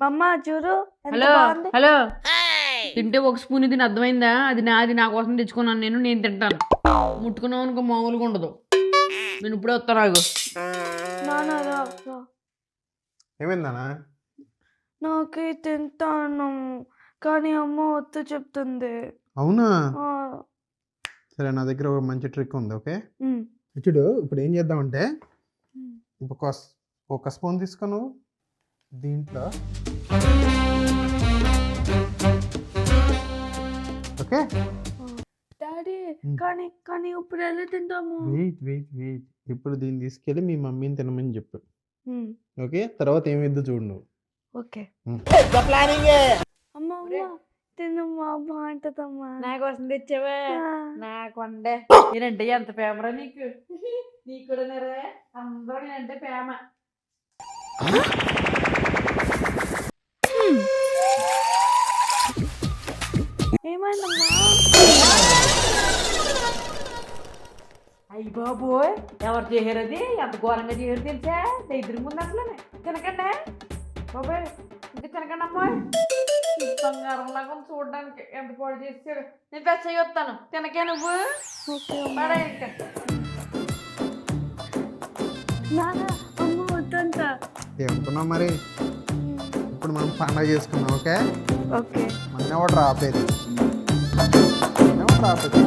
అమ్మ చూడు ఎంత హలో బాగుంది. హలో తింటే ఒక స్పూన్ తిని అర్థమైందా? అది నాది, నా కోసం తెచ్చుకున్నాను, నేను తింటాను. ముట్టుకున్నావు అనుకో మామూలుగా ఉండదు. నేను ఇప్పుడే వస్తాను ఆగు. నాన్న రా. ఏమైందనా? నాకే తింటాను కానీ అమ్మ వద్దు చెప్తుంది. అవునా? ఆ, సరే, నా దగ్గర ఒక మంచి ట్రిక్ ఉంది. ఓకే ఉమ్, చూడు, ఇప్పుడు ఏం చేద్దామంటే ఉమ్. ఒక స్పూన్ తీసుకొని దీంట్లో ఓకే డాడీ కానీ కానీ ఇప్పుడు ఎలా తింటాము? వెయిట్ ఇప్పుడు దీన్ని తీసుకెళ్ళి మీ మమ్మీని తినమని చెప్పు. ఉమ్, ఓకే, తర్వాత ఏమిద్దు చూడు నువ్వు. ఓకే. ఉమ్. అమ్మ అమ్మ తినమ్మా, బాగుంటదమ్మా. నా కోసం తెచ్చావా? ఆ. నాకుండే నేనంటే ఎంత ప్రేమరా నీకు. నీకు కూడా నేరే అందరూ నేనంటే ప్రేమ. ఏమైందమ్మా? అయ్యి బాబోయ్, ఎవరు చేశారు అది? ఎంత ఘోరంగా చేశారు తెలుసా? ఇద్దరి ముందు అసలు తినకండి బాబోయ్, ఇంకా తినకండి అమ్మాయి. బంగారంలాగా ఉంది చూడడానికి, ఎంత పాడు చేసాడు. నేను పెద్ద వస్తాను, తినకే నువ్వు. ఓకే అమ్మా. పడే ఇంకా. నాన్న అమ్మ వద్దంట. ఏమనుకున్నావు మరి? ఇప్పుడు మనం పండగ చేసుకున్నాం. Okay, okay. మన ఎవడు రాపేది, మన ఎవడు రాపేది.